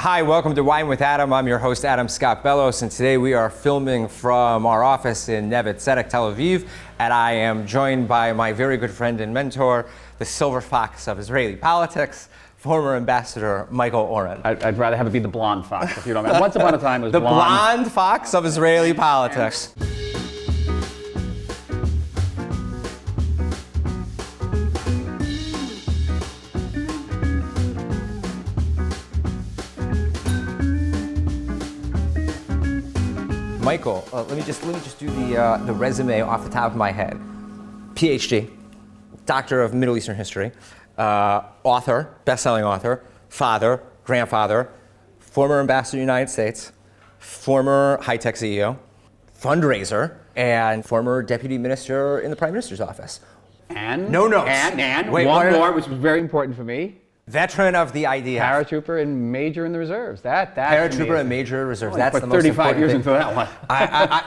Hi, welcome to Wine with Adam. I'm your host, Adam Scott Bellos, and today we are filming from our office in Neve Tzedek, Tel Aviv, and I am joined by my very good friend and mentor, the silver fox of Israeli politics, former ambassador Michael Oren. I'd rather have it be the blonde fox, if you don't mind. Once upon a time it was the blonde. blonde fox of Israeli politics. Michael, let me just do the resume off the top of my head. PhD, Doctor of Middle Eastern History, author, best-selling author, father, grandfather, former ambassador to the United States, former high-tech CEO, fundraiser, and former deputy minister in the Prime Minister's office. And? No notes. And Wait, one more, which was very important for me. Veteran of the IDF. Paratrooper and major in the reserves. That Paratrooper and major reserves. Oh, That's the most 35 years thing. into that one.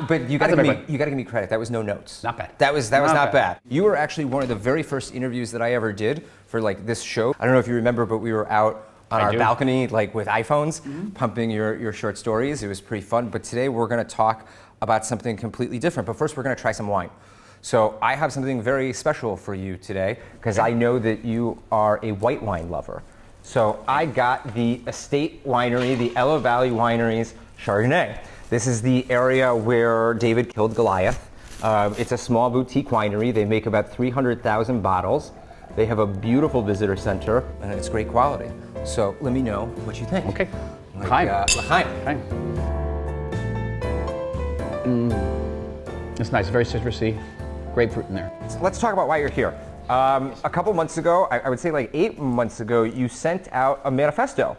But you got to give me credit. That was no notes. Not bad. That was not bad. You were actually one of the very first interviews that I ever did for like this show. I don't know if you remember, but we were out on our balcony like with iPhones, pumping your short stories. It was pretty fun. But today we're going to talk about something completely different. But first we're going to try some wine. So I have something very special for you today because I know that you are a white wine lover. So I got the estate winery, the Ella Valley Winery's Chardonnay. This is the area where David killed Goliath. It's a small boutique winery. They make about 300,000 bottles. They have a beautiful visitor center, and it's great quality. So let me know what you think. Okay. L'chaim. It's nice, very citrusy, grapefruit in there. Let's talk about why you're here. A couple months ago, I would say like 8 months ago, you sent out a manifesto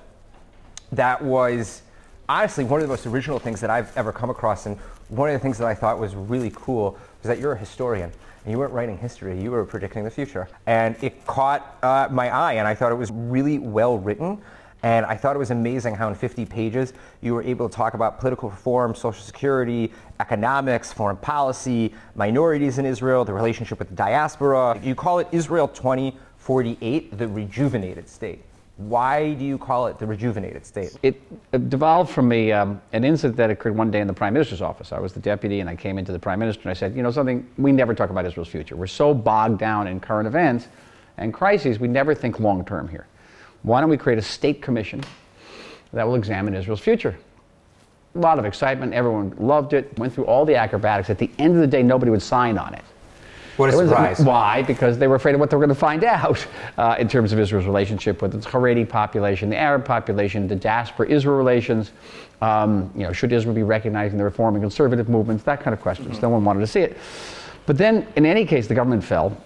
that was honestly one of the most original things that I've ever come across. And one of the things that I thought was really cool was that you're a historian and you weren't writing history, you were predicting the future. And it caught my eye, and I thought it was really well written. And I thought it was amazing how in 50 pages you were able to talk about political reform, social security, economics, foreign policy, minorities in Israel, the relationship with the diaspora. You call it Israel 2048, the rejuvenated state. Why do you call it the rejuvenated state? It devolved from an incident that occurred one day in the Prime Minister's office. I was the deputy and I came into the Prime Minister and I said, you know something, we never talk about Israel's future. We're so bogged down in current events and crises, we never think long term here. Why don't we create a state commission that will examine Israel's future? A lot of excitement, everyone loved it, went through all the acrobatics. At the end of the day, nobody would sign on it. What a surprise. Why? Because they were afraid of what they were going to find out in terms of Israel's relationship with its Haredi population, the Arab population, the Diaspora-Israel relations, should Israel be recognizing the reform and conservative movements, that kind of questions. No one wanted to see it. But then, in any case, the government fell.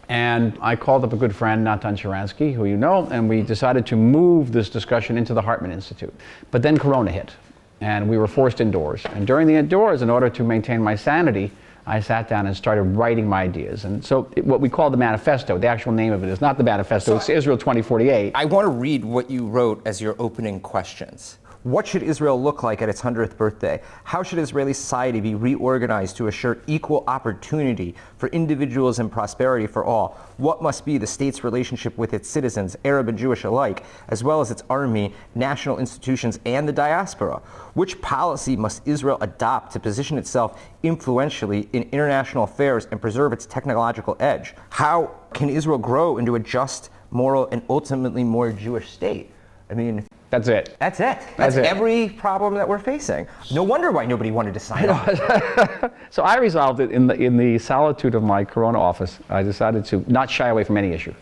And I called up a good friend, Natan Sharansky, who you know, and we decided to move this discussion into the Hartman Institute. But then Corona hit, and we were forced indoors. And during the indoors, in order to maintain my sanity, I sat down and started writing my ideas. And so what we call the manifesto, the actual name of it is not the manifesto, it's Israel 2048. I want to read what you wrote as your opening questions. What should Israel look like at its 100th birthday? How should Israeli society be reorganized to assure equal opportunity for individuals and prosperity for all? What must be the state's relationship with its citizens, Arab and Jewish alike, as well as its army, national institutions, and the diaspora? Which policy must Israel adopt to position itself influentially in international affairs and preserve its technological edge? How can Israel grow into a just, moral, and ultimately more Jewish state? I mean, that's it. That's it. That's every problem that we're facing. No wonder why nobody wanted to sign on. So I resolved it in the solitude of my Corona office. I decided to not shy away from any issue.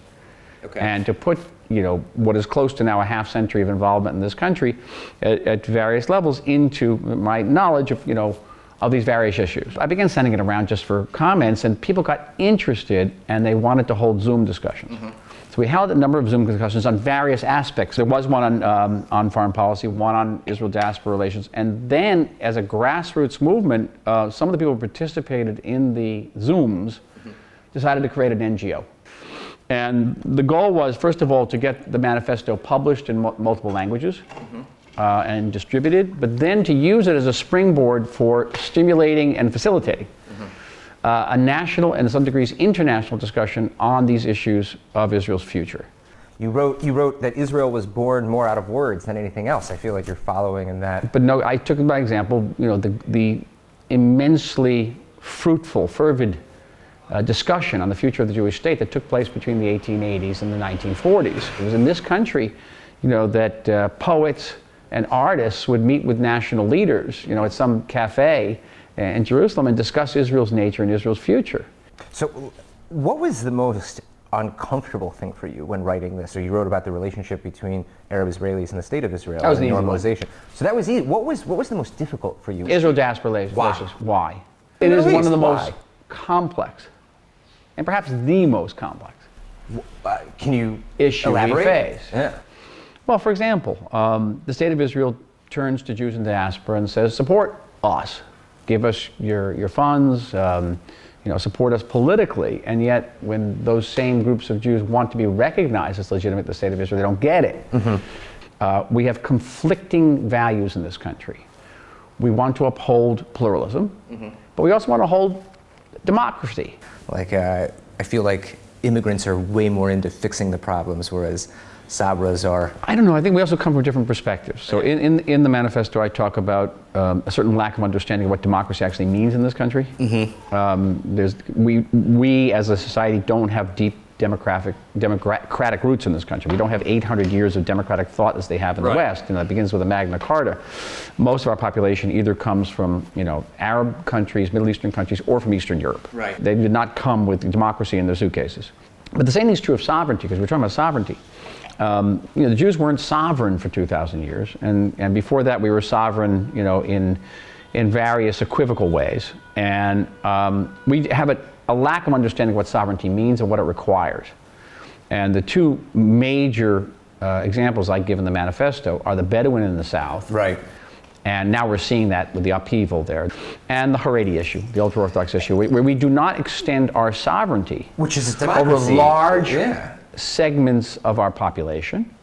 Okay. And to put, what is close to now a half century of involvement in this country at various levels into my knowledge of these various issues. I began sending it around just for comments, and people got interested and they wanted to hold Zoom discussions. Mm-hmm. So we held a number of Zoom discussions on various aspects. There was one on foreign policy, one on Israel-diaspora relations, and then as a grassroots movement, some of the people who participated in the Zooms decided to create an NGO. And the goal was, first of all, to get the manifesto published in multiple languages and distributed, but then to use it as a springboard for stimulating and facilitating a national and, in some degrees, international discussion on these issues of Israel's future. You wrote that Israel was born more out of words than anything else. I feel like you're following in that. But no, I took by example, the immensely fruitful, fervid discussion on the future of the Jewish state that took place between the 1880s and the 1940s. It was in this country, that poets and artists would meet with national leaders, at some cafe in Jerusalem and discuss Israel's nature and Israel's future. So, what was the most uncomfortable thing for you when writing this? Or you wrote about the relationship between Arab Israelis and the state of Israel. That was and the easy normalization. one. So that was easy. What was the most difficult for you? Israel-Diaspora relations. Why? It is one of the most complex, and perhaps the most complex can you issue elaborate? We face. Yeah. Well, for example, the state of Israel turns to Jews in diaspora and says, support us, give us your funds, support us politically, and yet when those same groups of Jews want to be recognized as legitimate in the state of Israel, they don't get it. Mm-hmm. We have conflicting values in this country. We want to uphold pluralism, mm-hmm. but we also want to hold democracy. I feel like immigrants are way more into fixing the problems, whereas Sabras are. I don't know. I think we also come from different perspectives. So in the manifesto, I talk about a certain lack of understanding of what democracy actually means in this country. Mm-hmm. We as a society don't have deep democratic roots in this country. We don't have 800 years of democratic thought as they have in the West. It begins with a Magna Carta. Most of our population either comes from Arab countries, Middle Eastern countries, or from Eastern Europe. Right. They did not come with democracy in their suitcases. But the same thing is true of sovereignty, because we're talking about sovereignty. The Jews weren't sovereign for 2,000 years, and before that we were sovereign, in various equivocal ways. And we have a lack of understanding of what sovereignty means and what it requires. And the two major examples I give in the manifesto are the Bedouin in the south. Right. And now we're seeing that with the upheaval there. And the Haredi issue, the ultra-Orthodox issue, where we do not extend our sovereignty, which is over large segments of our population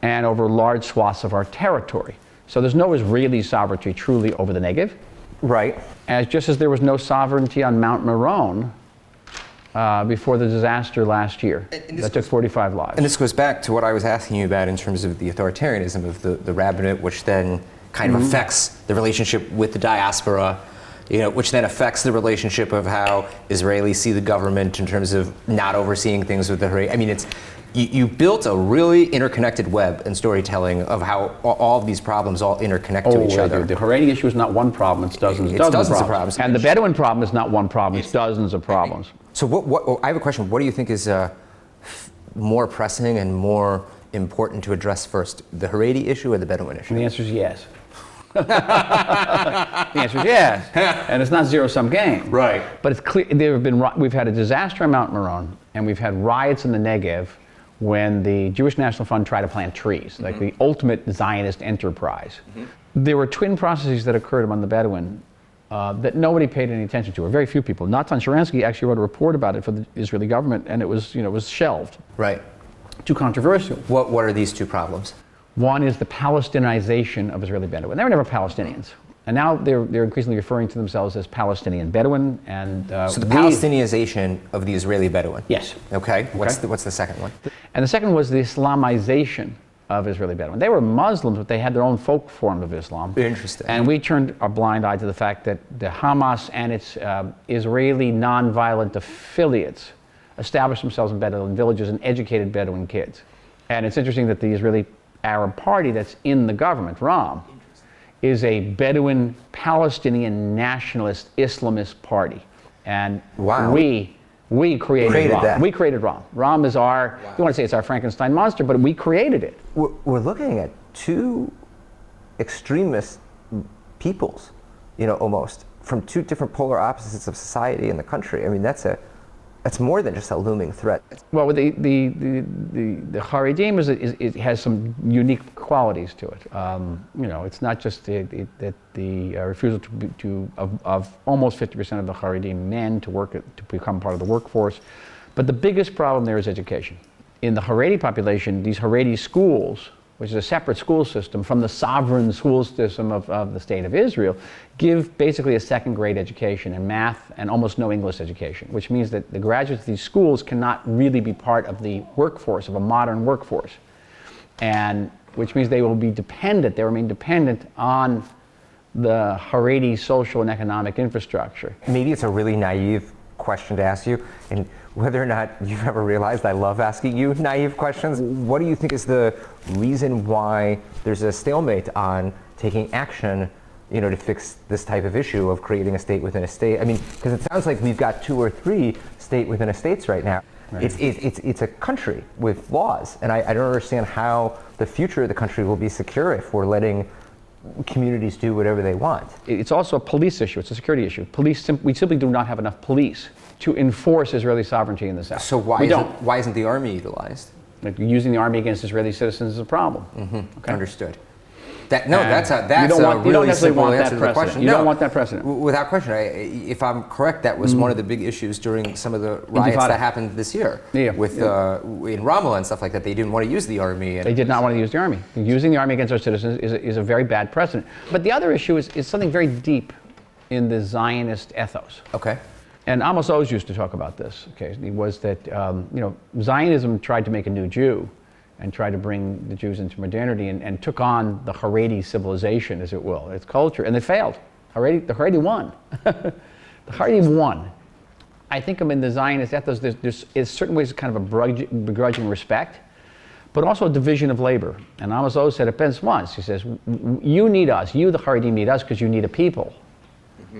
and over large swaths of our territory. So there's no Israeli sovereignty truly over the Negev. Right. Just as there was no sovereignty on Mount Meron before the disaster last year that took 45 lives. And this goes back to what I was asking you about in terms of the authoritarianism of the rabbinate, which then kind of affects the relationship with the diaspora, which then affects the relationship of how Israelis see the government in terms of not overseeing things with the Haredi. I mean, you built a really interconnected web and storytelling of how all of these problems all interconnect to each other. The Haredi issue is not one problem, it's dozens of problems. And the Bedouin problem is not one problem, it's dozens of problems. So I have a question. What do you think is more pressing and more important to address first, the Haredi issue or the Bedouin issue? And the answer is yes. The answer is yes, and it's not zero-sum game. Right. But it's clear we've had a disaster on Mount Meron, and we've had riots in the Negev when the Jewish National Fund tried to plant trees, like the ultimate Zionist enterprise. Mm-hmm. There were twin processes that occurred among the Bedouin that nobody paid any attention to, or very few people. Natan Sharansky actually wrote a report about it for the Israeli government, and it was shelved. Right. Too controversial. What are these two problems? One is the Palestinization of Israeli Bedouin. They were never Palestinians. And now they're increasingly referring to themselves as Palestinian Bedouin. And so the Palestinization of the Israeli Bedouin? Yes. Okay. What's the second one? And the second was the Islamization of Israeli Bedouin. They were Muslims, but they had their own folk form of Islam. Interesting. And we turned a blind eye to the fact that the Hamas and its Israeli nonviolent affiliates established themselves in Bedouin villages and educated Bedouin kids. And it's interesting that the Israeli Arab party that's in the government, Ram, is a Bedouin Palestinian nationalist Islamist party. And we created Ram. That. We created Ram. Ram is our, you want to say it's our Frankenstein monster, but we created it. We're looking at two extremist peoples, almost, from two different polar opposites of society in the country. I mean, that's more than just a looming threat. Well, the Haredim it has some unique qualities to it. It's not just the refusal of almost 50% of the Haredim men to become part of the workforce, but the biggest problem there is education. In the Haredi population, these Haredi schools which is a separate school system from the sovereign school system of the state of Israel, give basically a second grade education in math and almost no English education, which means that the graduates of these schools cannot really be part of the workforce, of a modern workforce. And which means they will be dependent, they remain dependent on the Haredi social and economic infrastructure. Maybe it's a really naive question to ask you, and whether or not you've ever realized I love asking you naive questions. What do you think is the reason why there's a stalemate on taking action, to fix this type of issue of creating a state within a state? I mean, because it sounds like we've got 2 or 3 state within a states right now. Right. It's a country with laws, and I don't understand how the future of the country will be secure if we're letting communities do whatever they want. It's also a police issue. It's a security issue. We simply do not have enough police to enforce Israeli sovereignty in the south. So why isn't the army utilized? Like, using the army against Israeli citizens is a problem. Mm-hmm. Okay? Understood. That's a you really simple answer to the precedent. question. You don't want that precedent. Without question. If I'm correct, that was one of the big issues during some of the riots that happened this year with in Ramallah and stuff like that. They didn't want to use the army. They did not want to use the army. Using the army against our citizens is a very bad precedent. But the other issue is something very deep in the Zionist ethos. Okay. And Amos Oz used to talk about this occasionally, was that Zionism tried to make a new Jew and tried to bring the Jews into modernity and took on the Haredi civilization, as it will, its culture, and they failed. The Haredi won. The Haredi won. I think in the Zionist ethos, there's in certain ways kind of a begrudging respect, but also a division of labor. And Amos Oz said it best once. He says, you need us, you the Haredi need us because you need a people,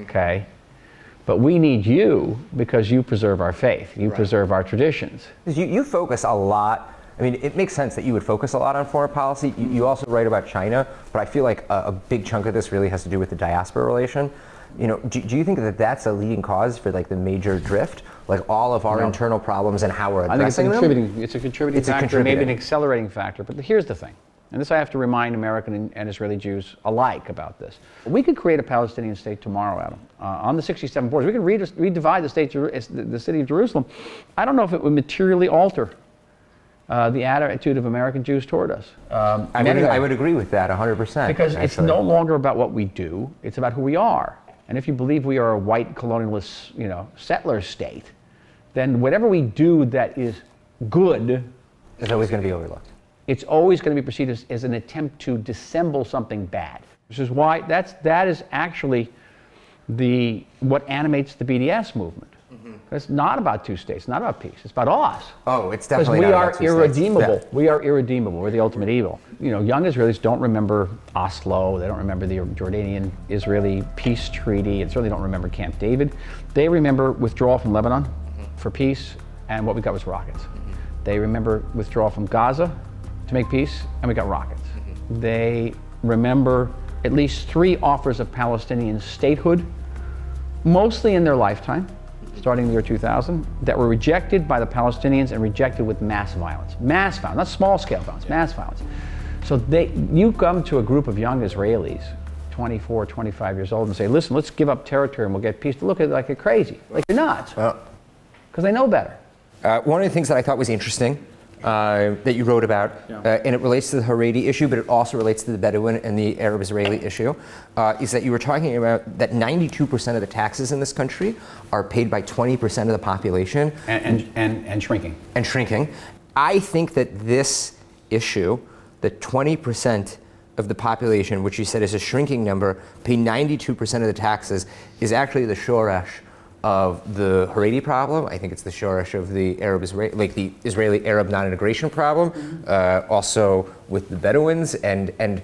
okay? But we need you because you preserve our faith, you preserve our traditions. You focus a lot. I mean, it makes sense that you would focus a lot on foreign policy. You also write about China, but I feel like a big chunk of this really has to do with the diaspora relation. Do you think that that's a leading cause for like the major drift, like all of our internal problems and how we're addressing them? It's a contributing factor, maybe an accelerating factor. But here's the thing, and this I have to remind American and Israeli Jews alike about this. We could create a Palestinian state tomorrow, Adam, on the 67 borders. We could redivide the city of Jerusalem. I don't know if it would materially alter the attitude of American Jews toward us. I would agree with that 100%. Because it's no longer about what we do, it's about who we are. And if you believe we are a white colonialist, settler state, then whatever we do that is good, it's always going to be overlooked. It's always going to be perceived as an attempt to dissemble something bad. Which is why that is actually what animates the BDS movement. It's not about 2 states, it's not about peace, it's about us. Oh, it's definitely not about 2 states. Because we are irredeemable. Yeah. We are irredeemable. We're the ultimate evil. Young Israelis don't remember Oslo, they don't remember the Jordanian-Israeli peace treaty, and certainly don't remember Camp David. They remember withdrawal from Lebanon for peace, and what we got was rockets. They remember withdrawal from Gaza to make peace, and we got rockets. They remember at least 3 offers of Palestinian statehood, mostly in their lifetime, starting in the year 2000, that were rejected by the Palestinians and rejected with mass violence. Mass violence, not small-scale violence, mass violence. So you come to a group of young Israelis, 24, 25 years old, and say, listen, let's give up territory and we'll get peace. They look at it like you're crazy, like you're nuts, because they know better. One of the things that I thought was interesting that you wrote about, and it relates to the Haredi issue, but it also relates to the Bedouin and the Arab-Israeli issue, is that you were talking about that 92% of the taxes in this country are paid by 20% of the population. And shrinking. And shrinking. I think that this issue, the 20% of the population, which you said is a shrinking number, pay 92% of the taxes, is actually the shoresh of the Haredi problem. I think it's the shoresh of the Arab-Israeli, like the Israeli-Arab non-integration problem, also with the Bedouins. And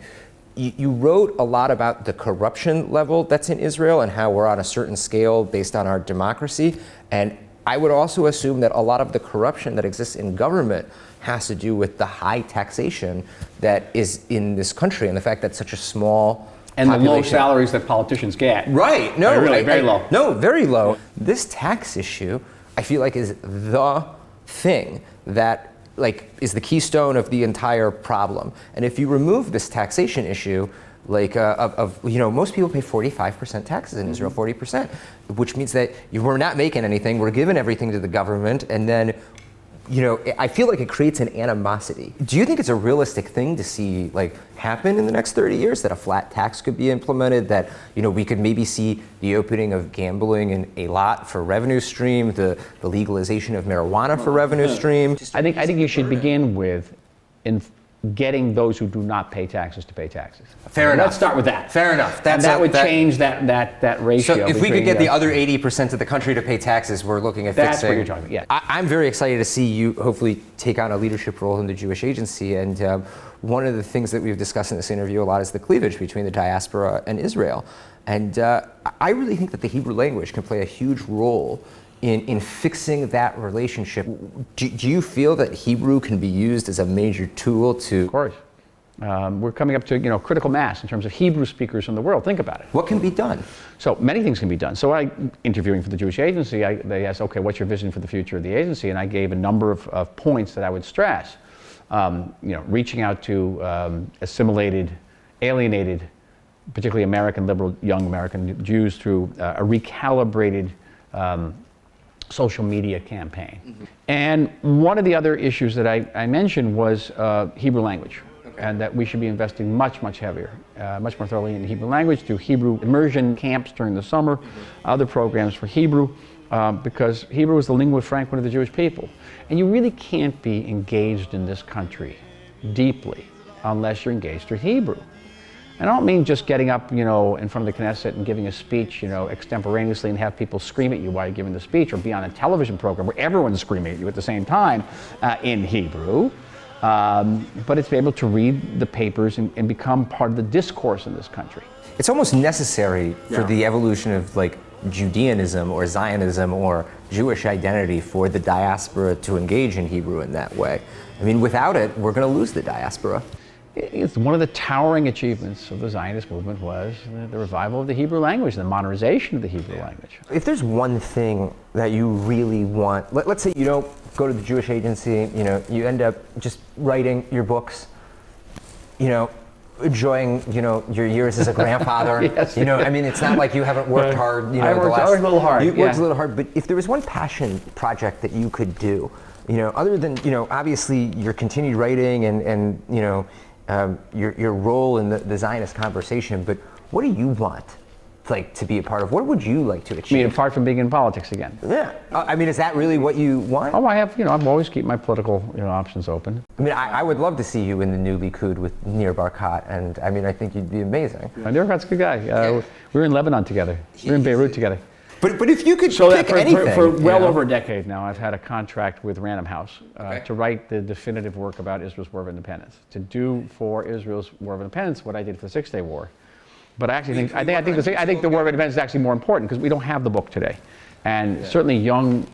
you wrote a lot about the corruption level that's in Israel and how we're on a certain scale based on our democracy. And I would also assume that a lot of the corruption that exists in government has to do with the high taxation that is in this country and the fact that such a small and population. the low salaries that politicians get. Right. No, very low. No, very low. This tax issue, I feel like, is the thing that is the keystone of the entire problem. And if you remove this taxation issue, most people pay 45% taxes in Israel, 40%, which means that we're not making anything. We're giving everything to the government, and then I feel like it creates an animosity. Do you think it's a realistic thing to see like happen in the next 30 years, that a flat tax could be implemented, that we could maybe see the opening of gambling in a lot for revenue stream, the legalization of marijuana for revenue stream? I think you should begin with getting those who do not pay taxes to pay taxes. Fair enough. Let's start with that. Fair enough. That would change that ratio. So if we could get the other 80% of the country to pay taxes, we're looking at that's fixing. what you're talking about. Yeah. I'm very excited to see you hopefully take on a leadership role in the Jewish Agency. And one of the things that we've discussed in this interview a lot is the cleavage between the diaspora and Israel. And I really think that the Hebrew language can play a huge role in fixing that relationship. Do you feel that Hebrew can be used as a major tool to? Of course. We're coming up to critical mass in terms of Hebrew speakers in the world. Think about it. What can be done? So many things can be done. So interviewing for the Jewish Agency, they asked, okay, what's your vision for the future of the agency? And I gave a number of points that I would stress. Reaching out to assimilated, alienated, particularly American liberal, young American Jews through a recalibrated social media campaign. Mm-hmm. And one of the other issues that I mentioned was Hebrew language. Okay. And that we should be investing much heavier, much more thoroughly in Hebrew language through Hebrew immersion camps during the summer, other programs for Hebrew, because Hebrew is the lingua franca of the Jewish people. And you really can't be engaged in this country deeply unless you're engaged through Hebrew. And I don't mean just getting up, in front of the Knesset and giving a speech, extemporaneously and have people scream at you while you're giving the speech, or be on a television program where everyone's screaming at you at the same time in Hebrew. But it's to be able to read the papers and become part of the discourse in this country. It's almost necessary for the evolution of like Judeanism or Zionism or Jewish identity for the diaspora to engage in Hebrew in that way. I mean, without it, we're going to lose the diaspora. It's one of the towering achievements of the Zionist movement was the revival of the Hebrew language, the modernization of the Hebrew language. If there's one thing that you really want, let's say you don't go to the Jewish Agency, you end up just writing your books, enjoying, your years as a grandfather. Yes. I mean, it's not like you haven't worked hard, I worked a little hard. You worked a little hard, but if there was one passion project that you could do, other than, obviously your continued writing and your role in the Zionist conversation, but what do you want to be a part of? What would you like to achieve? I mean, apart from being in politics again. Yeah. I mean, is that really what you want? Oh, I have, I've always keep my political, options open. I mean, I would love to see you in the new Likud with Nir Barkat, and I mean, I think you'd be amazing. Nir Barkat's a good guy. We were in Lebanon together. We were in Beirut together. But if you could pick anything. For well over a decade now, I've had a contract with Random House to write the definitive work about Israel's War of Independence, to do for Israel's War of Independence what I did for the Six-Day War. But I actually think the War of Independence is actually more important because we don't have the book today, and certainly young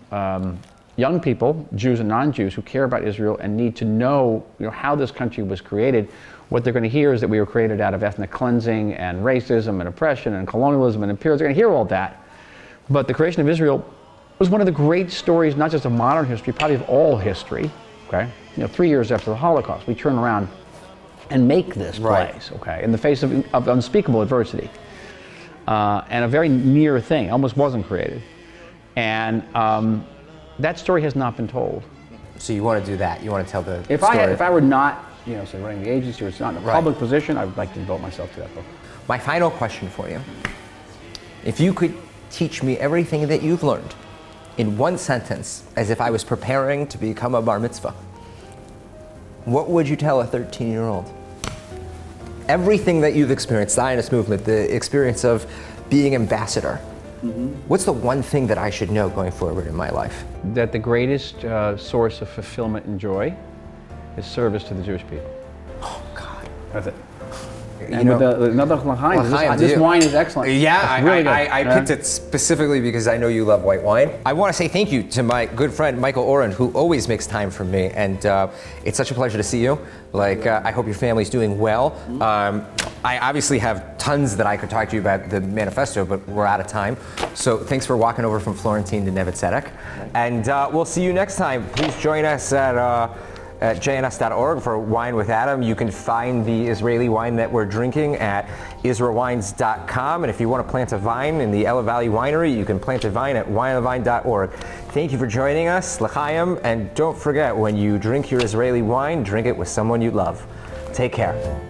people, Jews and non-Jews, who care about Israel and need to know, how this country was created. What they're going to hear is that we were created out of ethnic cleansing and racism and oppression and colonialism and imperialism. They're going to hear all that. But the creation of Israel was one of the great stories, not just of modern history, probably of all history. Okay, 3 years after the Holocaust, we turn around and make this place. Okay, in the face of unspeakable adversity, and a very near thing, almost wasn't created, and that story has not been told. So you want to do that? You want to tell the story? If I were not, say running the agency, or it's not in a public position, I would like to devote myself to that book. My final question for you: if you could teach me everything that you've learned in one sentence, as if I was preparing to become a bar mitzvah, what would you tell a 13-year-old? Everything that you've experienced, Zionist movement, the experience of being ambassador, what's the one thing that I should know going forward in my life? That the greatest source of fulfillment and joy is service to the Jewish people. Oh, God. That's it. And with another l'chaim, this wine is excellent. Yeah, really I picked it specifically because I know you love white wine. I want to say thank you to my good friend Michael Oren, who always makes time for me, and it's such a pleasure to see you. I hope your family's doing well. I obviously have tons that I could talk to you about the manifesto, but we're out of time. So thanks for walking over from Florentine to Neve Tzedek, and we'll see you next time. Please join us at at jns.org for Wine with Adam. You can find the Israeli wine that we're drinking at israelwines.com. And if you want to plant a vine in the Ella Valley Winery, you can plant a vine at wineonthevine.org. Thank you for joining us, L'chaim, and don't forget, when you drink your Israeli wine, drink it with someone you love. Take care.